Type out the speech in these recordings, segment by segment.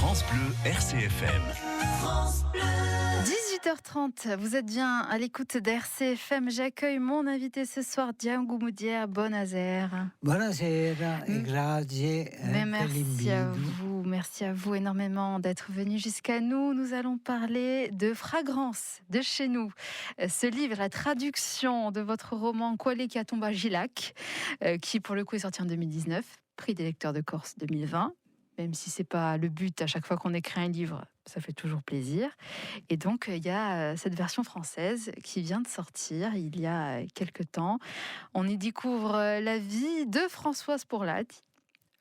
France Bleu RCFM. 18h30, vous êtes bien à l'écoute d'RCFM. J'accueille mon invité ce soir, Django Moudier Bonazer. Buonasera e grazie Mais per l'invito. merci à vous énormément d'être venu jusqu'à nous. Nous allons parler de Fragrance de chez nous. Ce livre, la traduction de votre roman Quale che tomba Gilac, qui pour le coup est sorti en 2019, prix des lecteurs de Corse 2020. Même si c'est pas le but, à chaque fois qu'on écrit un livre, ça fait toujours plaisir. Et donc, il y a cette version française qui vient de sortir il y a quelques temps. On y découvre la vie de Françoise Pourlat,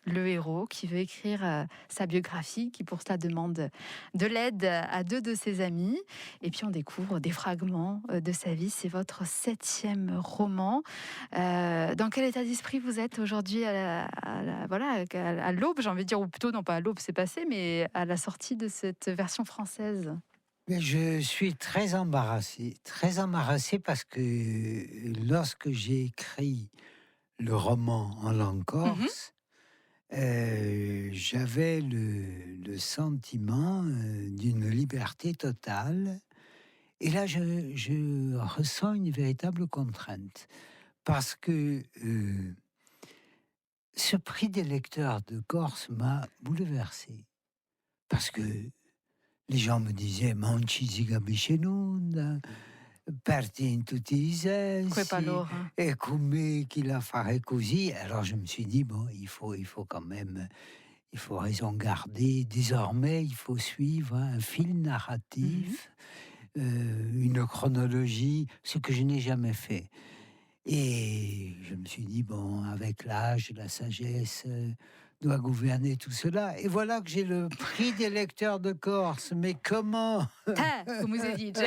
le héros qui veut écrire sa biographie, qui pour cela demande de l'aide à deux de ses amis. Et puis on découvre des fragments de sa vie. C'est votre 7e roman. Dans quel état d'esprit vous êtes aujourd'hui à l'aube, j'ai envie de dire, ou plutôt non pas à l'aube, c'est passé, mais à la sortie de cette version française? Mais je suis très embarrassé parce que lorsque j'ai écrit le roman en langue corse, j'avais le sentiment d'une liberté totale. Et là, je ressens une véritable contrainte. Parce que ce prix des lecteurs de Corse m'a bouleversé. Parce que les gens me disaient «Ma non ci si capisce nulla, perdi in tutti i sensi, e come chi la ferait così». Alors je me suis dit, bon, il faut quand même, il faut raison garder. Désormais, il faut suivre un fil narratif, une chronologie, ce que je n'ai jamais fait. Et je me suis dit, bon, avec l'âge, la sagesse doit gouverner tout cela. Et voilà que j'ai le prix des lecteurs de Corse. Mais comment? Comme vous avez dit.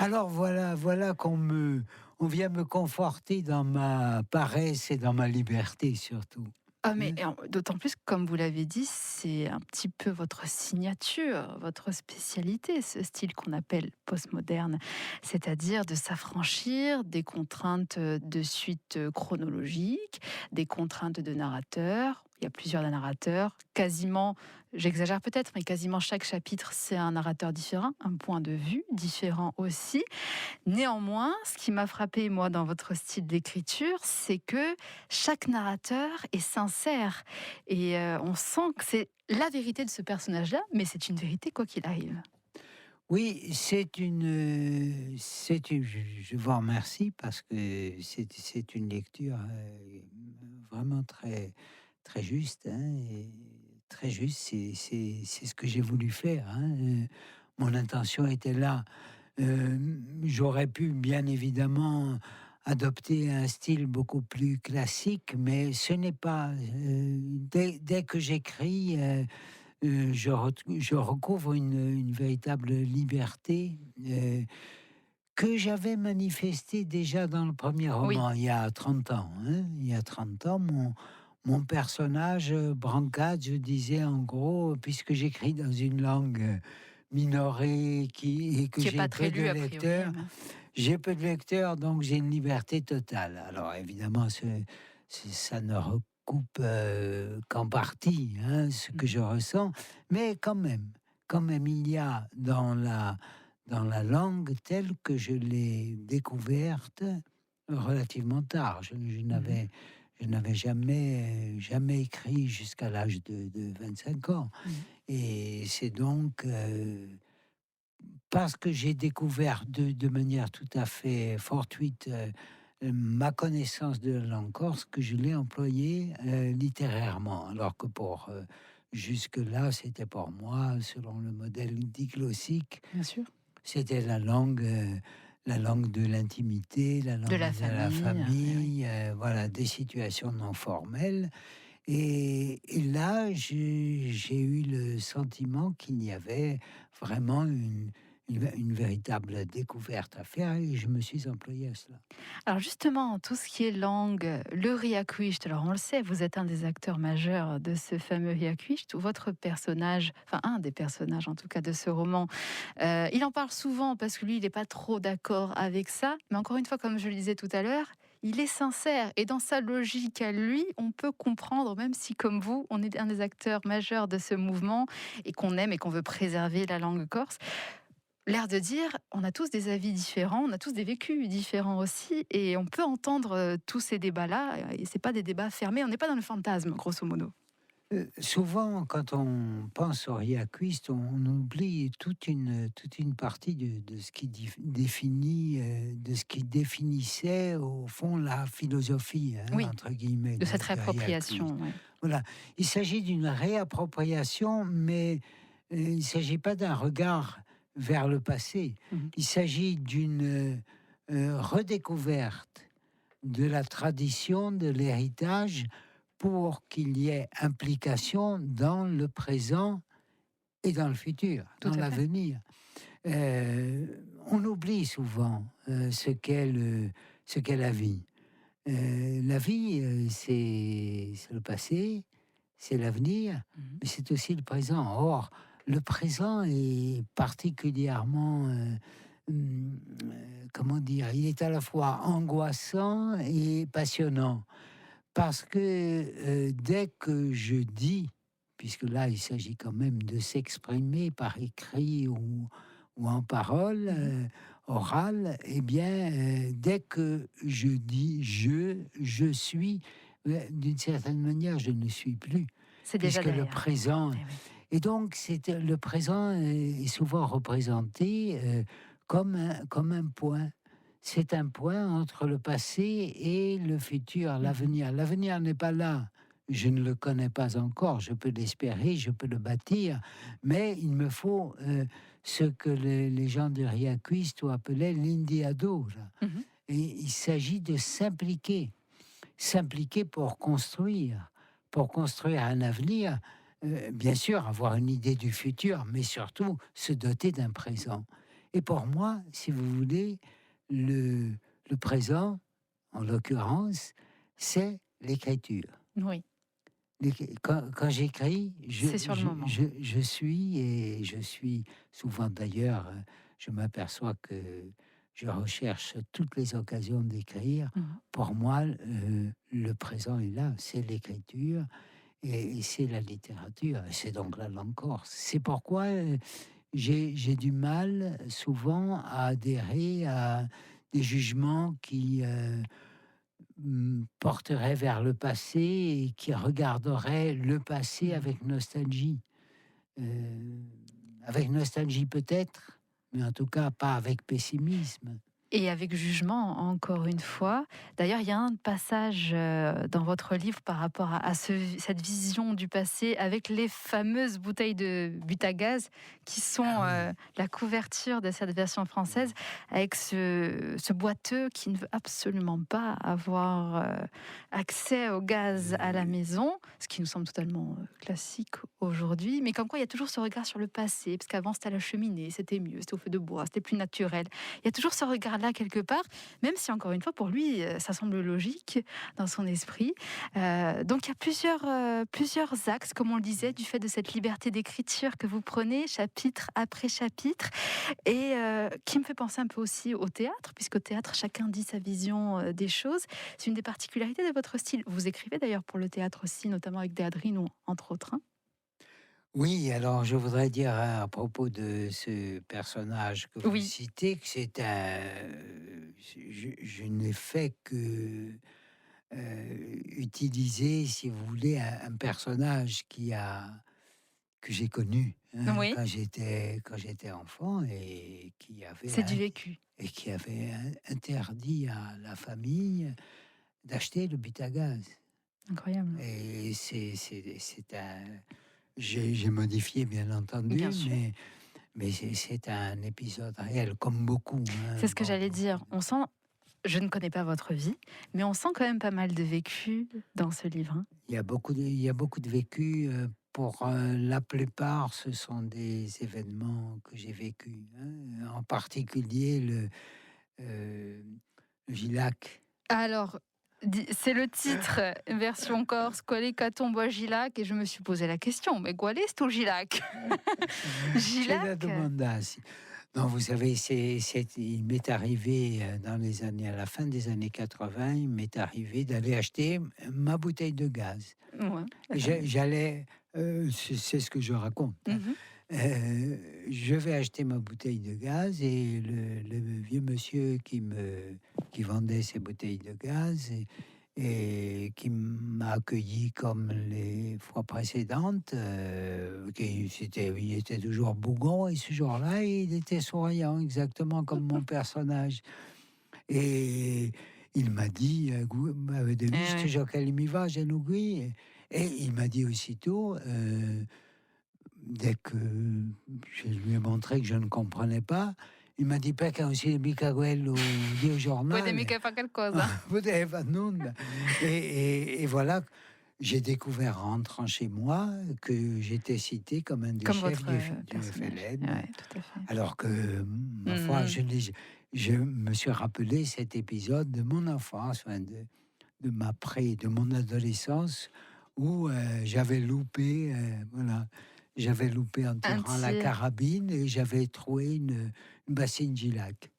Alors voilà on vient me conforter dans ma paresse et dans ma liberté surtout. Ah mais d'autant plus, comme vous l'avez dit, c'est un petit peu votre signature, votre spécialité, ce style qu'on appelle postmoderne, c'est-à-dire de s'affranchir des contraintes de suite chronologique, des contraintes de narrateur. Il y a plusieurs narrateurs, quasiment, j'exagère peut-être, mais quasiment chaque chapitre, c'est un narrateur différent, un point de vue différent aussi. Néanmoins, ce qui m'a frappé, moi, dans votre style d'écriture, c'est que chaque narrateur est sincère. Et on sent que c'est la vérité de ce personnage-là, mais c'est une vérité quoi qu'il arrive. Oui, je vous remercie parce que c'est une lecture vraiment très, très juste, hein, et très juste, c'est ce que j'ai voulu faire, hein. Mon intention était là. J'aurais pu, bien évidemment, adopter un style beaucoup plus classique, mais ce n'est pas. Dès que j'écris, je recouvre une véritable liberté que j'avais manifestée déjà dans le premier roman, Oui. il y a 30 ans. Hein. Il y a 30 ans, mon personnage, Brancade, je disais en gros, puisque j'écris dans une langue minorée et que j'ai Pas très peu de lu, a priori. lecteurs, j'ai peu de lecteurs, donc j'ai une liberté totale. Alors évidemment, ça ne recoupe qu'en partie ce que je ressens, mais quand même, il y a dans la langue telle que je l'ai découverte relativement tard. Je n'avais jamais écrit jusqu'à l'âge de 25 ans. Et c'est donc parce que j'ai découvert de manière tout à fait fortuite ma connaissance de la langue corse que je l'ai employée littérairement. Alors que jusque-là, c'était pour moi, selon le modèle diglossique, Bien sûr. c'était la langue de l'intimité, la langue De la famille, oui. voilà, des situations non formelles. Et là, j'ai eu le sentiment qu'il y avait vraiment une véritable découverte à faire et je me suis employé à cela. Alors justement, tout ce qui est langue, le riacuicht, alors on le sait, vous êtes un des acteurs majeurs de ce fameux riacuicht, où votre personnage, enfin un des personnages en tout cas de ce roman, il en parle souvent parce que lui, il n'est pas trop d'accord avec ça, mais encore une fois, comme je le disais tout à l'heure, il est sincère. Et dans sa logique à lui, on peut comprendre, même si comme vous, on est un des acteurs majeurs de ce mouvement et qu'on aime et qu'on veut préserver la langue corse, l'air de dire, on a tous des avis différents, on a tous des vécus différents aussi, et on peut entendre tous ces débats-là, et c'est pas des débats fermés, on n'est pas dans le fantasme, grosso modo. Souvent, quand on pense au Riaquist, on oublie toute une partie de ce qui définit, de ce qui définissait au fond la philosophie, hein, Oui, entre guillemets, de cette de Riaquist. réappropriation. Ouais. Voilà, il s'agit d'une réappropriation, mais il ne s'agit pas d'un regard vers le passé. Mhm. Il s'agit d'une redécouverte de la tradition, de l'héritage, pour qu'il y ait implication dans le présent et dans le futur, Tout dans à fait. l'avenir. On oublie souvent ce qu'est la vie, c'est le passé, c'est l'avenir, Mhm. mais c'est aussi le présent. Or, le présent est particulièrement, comment dire, il est à la fois angoissant et passionnant. Parce que dès que je dis, puisque là il s'agit quand même de s'exprimer par écrit ou en parole Mhm. orale, eh bien, dès que je dis je suis, d'une certaine manière, je ne suis plus, C'est déjà puisque le derrière. présent Eh oui. et donc le présent est souvent représenté comme un point. C'est un point entre le passé et le futur, Mhm. l'avenir. L'avenir n'est pas là. Je ne le connais pas encore. Je peux l'espérer, je peux le bâtir, mais il me faut ce que les gens de Riaquist appelaient l'indiado. Là. Mhm. Et il s'agit de s'impliquer, s'impliquer pour construire un avenir. Bien sûr, avoir une idée du futur, mais surtout se doter d'un présent. Et pour moi, si vous voulez, le, le présent, en l'occurrence, c'est l'écriture. Oui, Quand j'écris, c'est sur le moment. je suis, et je suis souvent d'ailleurs, je m'aperçois que je recherche toutes les occasions d'écrire. Mhm. Pour moi, le présent est là, c'est l'écriture et c'est la littérature, et c'est donc la langue corse. C'est pourquoi j'ai du mal souvent à adhérer à des jugements qui porteraient vers le passé et qui regarderaient le passé Mhm. avec nostalgie. Euh, Avec nostalgie peut-être, mais en tout cas pas avec pessimisme. Et avec jugement, encore une fois. D'ailleurs, il y a un passage dans votre livre par rapport à cette vision du passé avec les fameuses bouteilles de but à gaz qui Ah sont oui, la couverture de cette version française, oui. avec ce boiteux qui ne veut absolument pas avoir accès au gaz à la Euh, maison, ce qui nous semble totalement classique aujourd'hui. Mais comme quoi, il y a toujours ce regard sur le passé, parce qu'avant, c'était à la cheminée, c'était mieux, c'était au feu de bois, c'était plus naturel. Il y a toujours ce regard-là quelque part, même si encore une fois pour lui, ça semble logique dans son esprit. Donc il y a plusieurs axes, comme on le disait, du fait de cette liberté d'écriture que vous prenez, chapitre après chapitre, et qui me fait penser un peu aussi au théâtre, puisque au théâtre, chacun dit sa vision des choses. C'est une des particularités de votre style. Vous écrivez d'ailleurs pour le théâtre aussi, notamment avec Déadrine, entre autres. Hein. Oui, alors je voudrais dire à propos de ce personnage que vous Oui, citez que c'est un. Je n'ai fait que utiliser, si vous voulez, un personnage que j'ai connu hein, oui, quand j'étais enfant et c'est du vécu. qui avait interdit à la famille d'acheter le but à gaz. Incroyable. Et c'est un. J'ai modifié, bien Bien entendu, sûr. mais c'est un épisode réel, comme beaucoup. C'est Hein, ce que j'allais dire. On sent, je ne connais pas votre vie, mais on sent quand même pas mal de vécu dans ce livre. Hein. il y a beaucoup de vécu. Pour la plupart, ce sont des événements que j'ai vécus. Hein, en particulier euh, le Gilac. Alors, c'est le titre, version corse, Qual est Catombo Gilac, et je me suis posé la question, mais qual est au Gilac? C'est la Gilac, demanda. Non, vous savez, il m'est arrivé à la fin des années 80, il m'est arrivé d'aller acheter ma bouteille de gaz. Ouais, J'allais, c'est ce que je raconte, hein. mmh. Je vais acheter ma bouteille de gaz et le vieux monsieur qui vendait ces bouteilles de gaz et qui m'a accueilli comme les fois précédentes, il était toujours bougon et ce jour-là, il était souriant, exactement comme mon personnage et il m'a dit: «Gou de Eh Wish ouais. toujours qu'elle m'y va, Genugui» et il m'a dit aussitôt, dès que je lui ai montré que je ne comprenais pas, il m'a dit: «Perché non si mica quello di Puede giornale, mica fa qualcosa. poteva non» et voilà, j'ai découvert en rentrant chez moi que j'étais cité comme un des Comme chefs votre, du personnage. FLN, Ouais, tout à fait. alors que, ma foi, Mmh. je me suis rappelé cet épisode de mon enfance, enfin de mon adolescence où, j'avais loupé, voilà, j'avais loupé en Un tirant la tir. carabine et j'avais troué une bassine Gillac.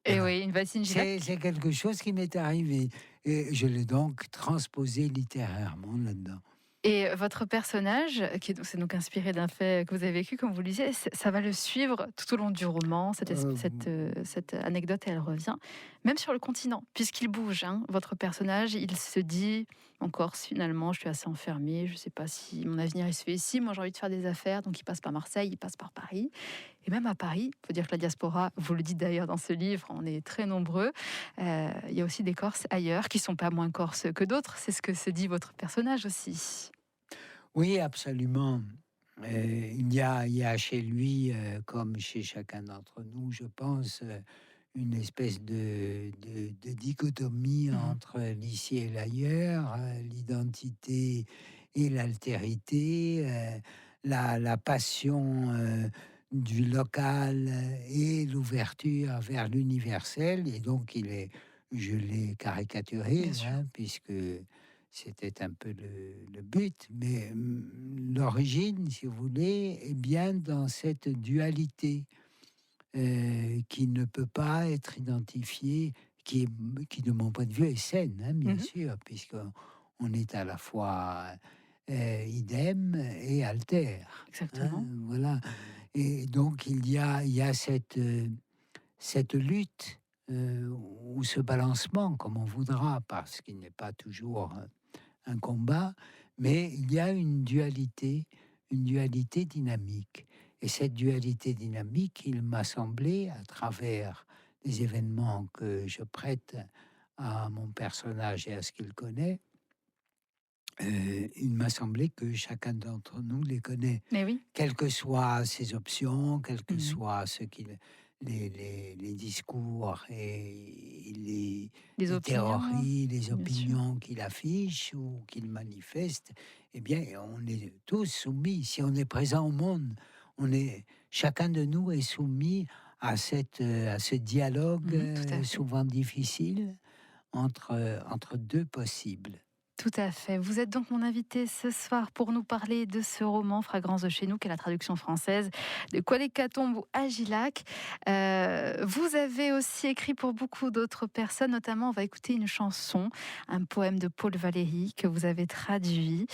Et Voilà. oui, une Vasine C'est Gilac. quelque chose qui m'est arrivé et je l'ai donc transposé littérairement là-dedans. Et votre personnage, c'est donc inspiré d'un fait que vous avez vécu, comme vous le disiez, ça va le suivre tout au long du roman. Cette anecdote, elle revient, même sur le continent, puisqu'il bouge. Hein. Votre personnage, il se dit en Corse, finalement, je suis assez enfermé, je ne sais pas si mon avenir il se fait ici. Moi, j'ai envie de faire des affaires, donc il passe par Marseille, il passe par Paris. Et même à Paris, il faut dire que la diaspora, vous le dites d'ailleurs dans ce livre, on est très nombreux. Il y a aussi des Corses ailleurs qui sont pas moins Corses que d'autres. C'est ce que se dit votre personnage aussi. Oui, absolument. Il y a chez lui, comme chez chacun d'entre nous, je pense, une espèce de dichotomie Mmh. entre l'ici et l'ailleurs, l'identité et l'altérité, la passion, du local et l'ouverture vers l'universel et donc je l'ai Bien caricaturé, sûr. hein, puisque c'était un peu le but, mais, l'origine, si vous voulez, est bien dans cette dualité, qui ne peut pas être identifiée, qui de mon point de vue est saine, hein, bien Mmh. sûr, puisqu'on est à la fois, idem et alter, hein, Exactement. voilà et donc il y a cette lutte, ou ce balancement comme on voudra, parce qu'il n'est pas toujours, un combat, mais il y a une dualité dynamique. Et cette dualité dynamique, il m'a semblé, à travers les événements que je prête à mon personnage et à ce qu'il connaît, il m'a semblé que chacun d'entre nous les connaît, Mais oui. quelles que soient ses options, quels que Mmh. soient les discours et Les les opinions, hein, théories, les bien sûr. opinions qu'il affiche ou qu'il manifeste, eh bien, on est tous soumis. Si on est présent au monde, chacun de nous est soumis à ce dialogue, Mmh, tout à fait. souvent difficile entre deux possibles. Tout à fait. Vous êtes donc mon invité ce soir pour nous parler de ce roman Fragrance de chez nous, qui est la traduction française de Kwaleka Tombo à Gilac. Vous avez aussi écrit pour beaucoup d'autres personnes, notamment on va écouter une chanson, un poème de Paul Valéry que vous avez traduit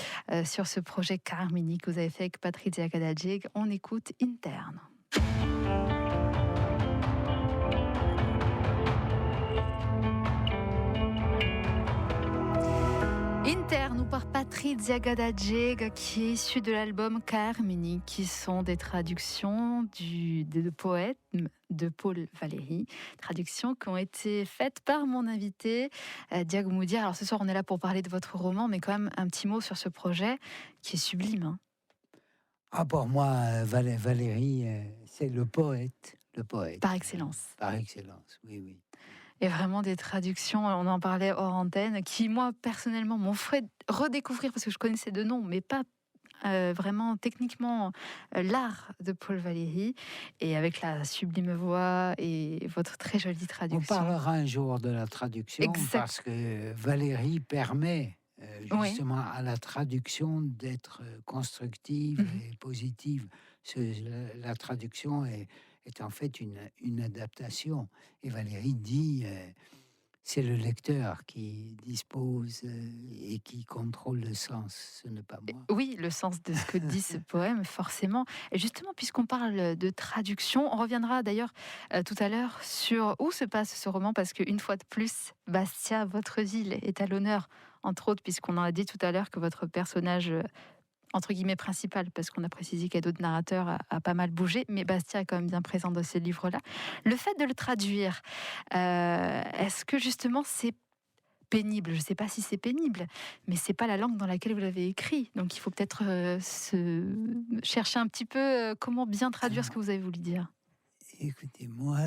sur ce projet Carmini que vous avez fait avec Patrizia Kadadjeg. On écoute Interne. Interne ou par Patrizia Gadajeg, qui est issu de l'album Carmini, qui sont des traductions de poèmes de Paul Valéry, traductions qui ont été faites par mon invité Diago Moudia. Alors ce soir, on est là pour parler de votre roman, mais quand même un petit mot sur ce projet qui est sublime. Hein. Ah, pour moi, Valéry, c'est le poète, Par excellence. par excellence, oui, oui. Et vraiment des traductions, on en parlait hors antenne, qui moi personnellement m'ont fait redécouvrir, parce que je connaissais de nom, mais pas vraiment techniquement l'art de Paul Valéry, et avec la sublime voix et votre très jolie On traduction. parlera un jour de la traduction Exact. parce que Valéry permet, Oui. justement à la traduction d'être, constructive Mhm. et positive. La traduction est est en fait une adaptation. Et Valérie dit, c'est le lecteur qui dispose et qui contrôle le sens, ce n'est pas moi. Oui, le sens de ce que dit ce poème, forcément. Et justement, puisqu'on parle de traduction, on reviendra d'ailleurs tout à l'heure sur où se passe ce roman, parce qu'une fois de plus, Bastia, votre ville, est à l'honneur, entre autres, puisqu'on en a dit tout à l'heure que votre personnage, entre guillemets, principal, parce qu'on a précisé qu'il y a d'autres narrateurs, a pas mal bougé, mais Bastia est quand même bien présent dans ce livre-là. Le fait de le traduire, est-ce que justement c'est pénible? Je ne sais pas si c'est pénible, mais c'est pas la langue dans laquelle vous l'avez écrit. Donc il faut peut-être chercher un petit peu comment bien traduire ce Alors, que vous avez voulu dire. écoutez, moi,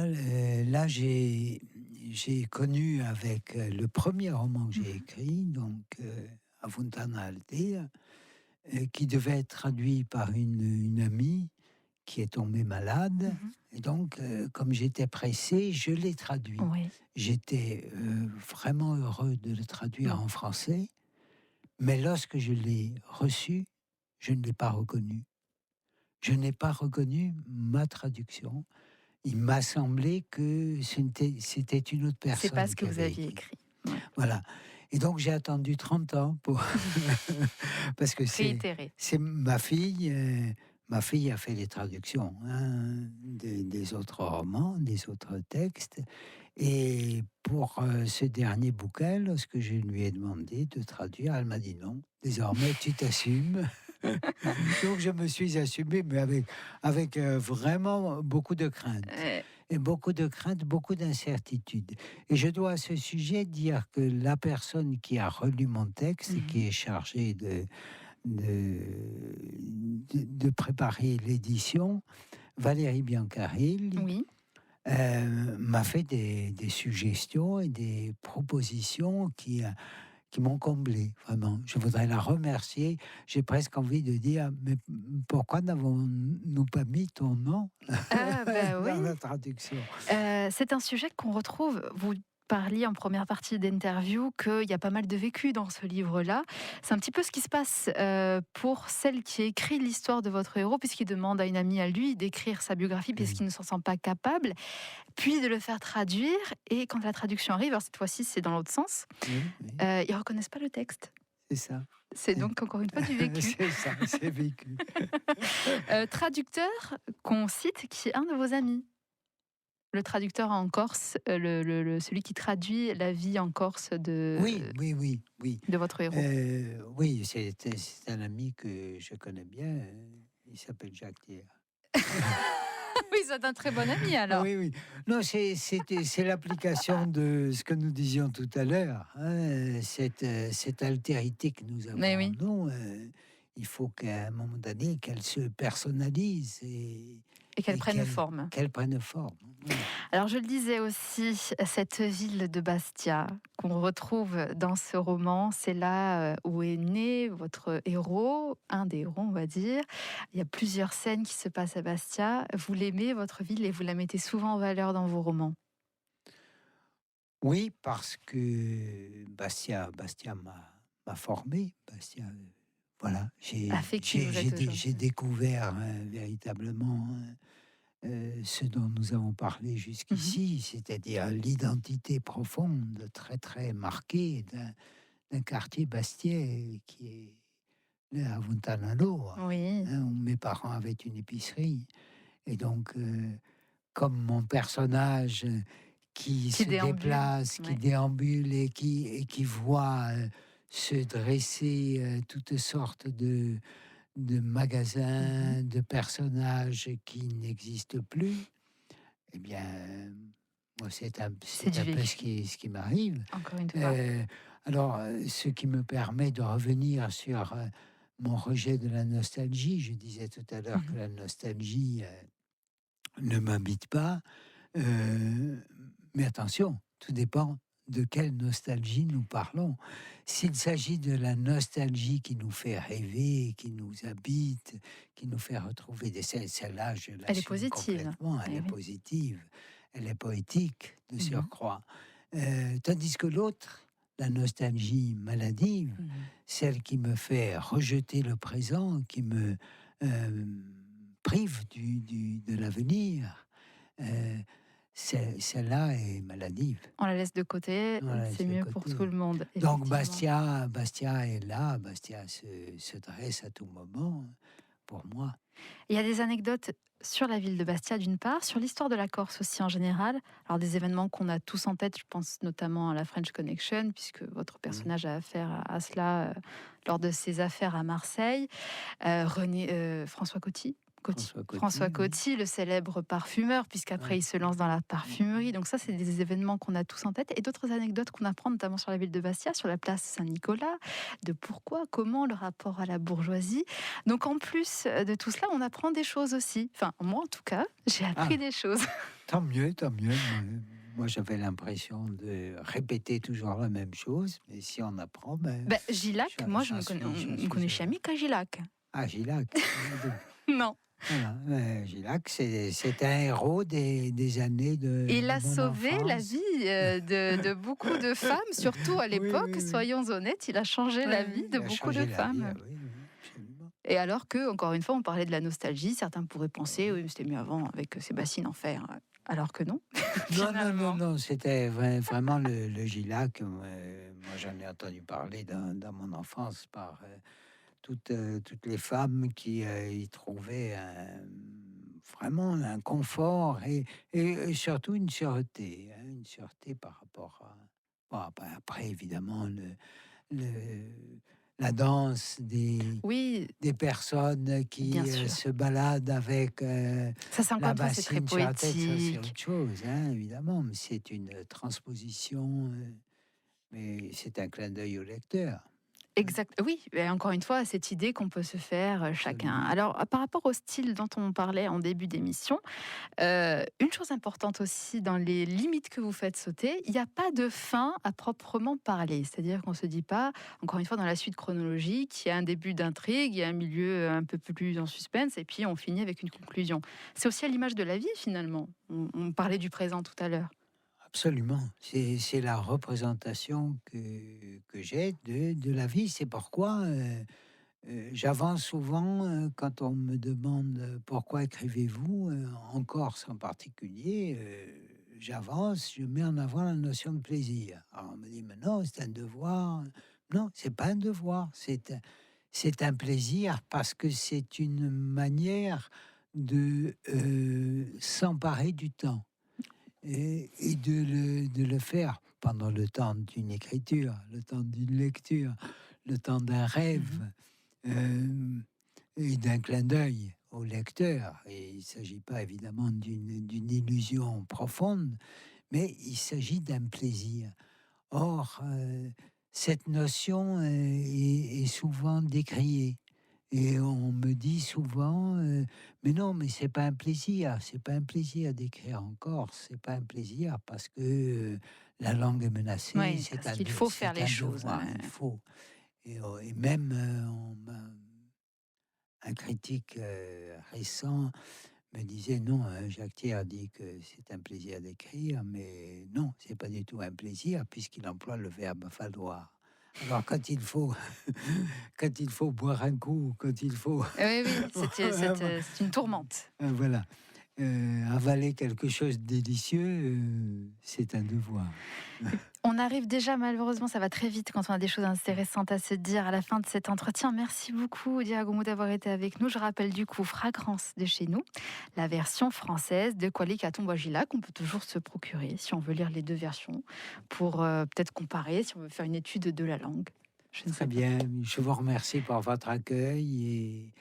là, j'ai connu avec le premier roman que j'ai Mhm. écrit, donc Avuntana Altea, qui devait être traduit par une amie qui est tombée malade. Mhm. Et donc, comme j'étais pressé, je l'ai traduit. Oui. J'étais vraiment heureux de le traduire Bon. en français, mais lorsque je l'ai reçu, je ne l'ai pas reconnu. Je n'ai pas reconnu ma traduction. Il m'a semblé que c'était une autre C'est pas personne ce que qui vous avait aviez écrit. écrit. Ouais. Voilà. Et donc j'ai attendu 30 ans pour parce que Réitéré. c'est ma fille a fait les traductions, hein, des autres romans, des autres textes. Et pour ce dernier bouquin, lorsque je lui ai demandé de traduire, elle m'a dit non. Désormais, tu t'assumes. Donc je me suis assumé, mais avec vraiment beaucoup de crainte. Euh, Et beaucoup de crainte, beaucoup d'incertitude. Et je dois à ce sujet dire que la personne qui a relu mon texte et qui mhm. est chargée de, de préparer l'édition, Valérie Biancaril, Oui. m'a fait des suggestions et des propositions qui m'ont comblé, vraiment. Je voudrais la remercier. J'ai presque envie de dire, mais pourquoi n'avons-nous pas mis ton nom Ah bah dans oui. la traduction? C'est un sujet qu'on retrouve. Vous parliez en première partie d'interview qu'il y a pas mal de vécu dans ce livre-là. C'est un petit peu ce qui se passe pour celle qui écrit l'histoire de votre héros, puisqu'il demande à une amie à lui d'écrire sa biographie, Oui, puisqu'il ne s'en sent pas capable, puis de le faire traduire. Et quand la traduction arrive, alors cette fois-ci c'est dans l'autre sens, oui, oui, ils reconnaissent pas le texte. c'est ça. C'est donc encore une fois du vécu. C'est ça, c'est vécu. Traducteur qu'on cite qui est un de vos amis. Le traducteur en Corse, celui qui traduit la vie en Corse Oui, oui, oui, oui. de votre héros. Oui, c'est un ami que je connais bien. Il s'appelle Jacques Thiers. Oui, c'est un très bon ami Ah alors. oui, oui. Non, c'est l'application de ce que nous disions tout à l'heure, hein, cette altérité que nous avons Mais en oui, nous, il faut qu'à un moment donné, qu'elle se personnalise et qu'elle et prenne forme. qu'elle prenne forme. Voilà. Alors je le disais aussi, cette ville de Bastia qu'on retrouve dans ce roman, c'est là où est né votre héros, un des héros on va dire. Il y a plusieurs scènes qui se passent à Bastia. Vous l'aimez, votre ville, et vous la mettez souvent en valeur dans vos romans. Oui, parce que Bastia m'a formé. Bastia, voilà, A fait qui vous êtes j'ai aujourd'hui. découvert véritablement ce dont nous avons parlé Mhm. jusqu'ici, c'est-à-dire l'identité profonde, très très marquée d'un quartier bastiais qui est là à Vontanalo, Oui, hein, où mes parents avaient une épicerie. Et donc, comme mon personnage qui qui se déambule. déplace, qui Ouais. déambule et qui voit se dresser toutes sortes de Mhm. magasins, de personnages qui n'existent plus, eh bien, moi, C'est c'est du un peu vécu, ce qui m'arrive. encore une fois. Euh, alors, ce qui me permet de revenir sur mon rejet de la nostalgie, je disais tout à l'heure que Mhm. la nostalgie ne m'habite pas, euh, mais attention, tout dépend de quelle nostalgie nous parlons. S'il s'agit de la nostalgie qui nous fait rêver, qui nous habite, qui nous fait retrouver des scènes, celle-là, je Elle est l'assume positive. complètement, elle Eh est oui. positive, elle est poétique de Mhm. surcroît. Tandis que l'autre, la nostalgie maladive, Mhm. celle qui me fait rejeter le présent, qui me prive de l'avenir, celle-là est maladive. On la laisse de côté, On la laisse c'est de mieux pour côté. tout le monde. Donc Effectivement. Bastia est là, Bastia se dresse à tout moment pour moi. Il y a des anecdotes sur la ville de Bastia d'une part, sur l'histoire de la Corse aussi en général. Alors des événements qu'on a tous en tête, je pense notamment à la French Connection, puisque votre Mmh. personnage a affaire à cela lors de ses affaires à Marseille. François Coty. François Oui. Coty, le célèbre parfumeur, Ouais. puisqu'après il se lance dans la parfumerie. Donc ça, c'est des événements qu'on a tous en tête. Et d'autres anecdotes qu'on apprend notamment sur la ville de Bastia, sur la place Saint-Nicolas, de pourquoi, comment, le rapport à la bourgeoisie. Donc en plus de tout cela, on apprend des choses aussi. Enfin, moi en tout cas, j'ai appris Ah, des choses. tant mieux, tant mieux. Moi, j'avais l'impression de répéter toujours la même chose, mais si on apprend, ben, Ben, Gilac, moi je j'en ne connais, on j'en ne suis connaît heureux. jamais qu'à Gilac. Ah, Gilac. Non. Voilà, Gilac, c'est un héros des années Il de a mon sauvé la enfance. vie de beaucoup de femmes, surtout à Oui, l'époque, oui, oui. soyons honnêtes, il a changé la Ouais, vie de il a beaucoup de changé la vie, femmes. oui, oui, absolument. Et alors que, encore une fois, on parlait de la nostalgie, certains pourraient penser, oui, mais c'était mieux avant avec ces bassines en fer. Alors que non, Non, non, non, finalement. non, c'était vraiment le Gilac. Moi, j'en ai entendu parler dans mon enfance par toutes les femmes qui y trouvaient vraiment un confort et surtout une sûreté, hein, une sûreté par rapport à... Bon, après, évidemment, la danse Oui, des personnes bien qui sûr. se baladent avec Ça, c'est encore la une fois, c'est très bassine sur la tête, ça c'est poétique. autre chose, hein, évidemment, mais c'est une transposition, mais c'est un clin d'œil au lecteur. Hein, Exact. Oui, et encore une fois, cette idée qu'on peut se faire chacun. absolument. Alors, par rapport au style dont on parlait en début d'émission, une chose importante aussi dans les limites que vous faites sauter, il n'y a pas de fin à proprement parler. C'est-à-dire qu'on ne se dit pas, encore une fois, dans la suite chronologique, il y a un début d'intrigue, il y a un milieu un peu plus en suspense, et puis on finit avec une conclusion. C'est aussi à l'image de la vie, finalement. On parlait du présent tout à l'heure. Absolument. C'est la représentation que j'ai de la vie. C'est pourquoi j'avance souvent quand on me demande pourquoi écrivez-vous, en Corse en particulier. J'avance, je mets en avant la notion de plaisir. Alors on me dit, mais non, c'est un devoir. Non, c'est pas un devoir, c'est un plaisir parce que c'est une manière de s'emparer du temps et de le faire pendant le temps d'une écriture, le temps d'une lecture, le temps d'un Mhm. rêve et d'un clin d'œil au lecteur. Et il ne s'agit pas évidemment d'une illusion profonde, mais il s'agit d'un plaisir. Or, cette notion est souvent décriée. Et on me dit souvent, mais non, mais c'est pas un plaisir, c'est pas un plaisir d'écrire en Corse, c'est pas un plaisir parce que la langue est menacée, Oui, parce qu'il faut faire c'est les un choses. devoir, il faut. Et même un critique récent me disait non, Jacques Thiers dit que c'est un plaisir d'écrire, mais non, c'est pas du tout un plaisir puisqu'il emploie le verbe falloir. Alors quand il faut, quand il faut boire un coup, quand il faut, Oui, oui, c'est une tourmente. voilà, avaler quelque chose de délicieux, c'est un devoir. On arrive déjà, malheureusement, ça va très vite quand on a des choses intéressantes à se dire à la fin de cet entretien. Merci beaucoup, Diagomo, d'avoir été avec nous. Je rappelle du coup Fragrance de chez nous, la version française de Kwali Katomboagila qu'on peut toujours se procurer si on veut lire les deux versions pour peut-être comparer, si on veut faire une étude de la langue. Je ne Très sais pas. bien, je vous remercie pour votre accueil et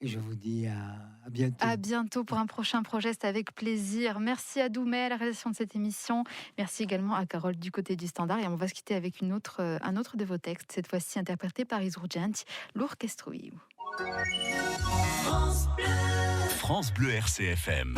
je vous dis à À bientôt. bientôt pour un prochain projet, c'est avec plaisir. Merci à Doumé à la réalisation de cette émission. Merci également à Carole du côté du standard. Et on va se quitter avec un autre de vos textes, cette fois-ci interprété par Isurgenti, l'Orchestro. France Bleu RCFM.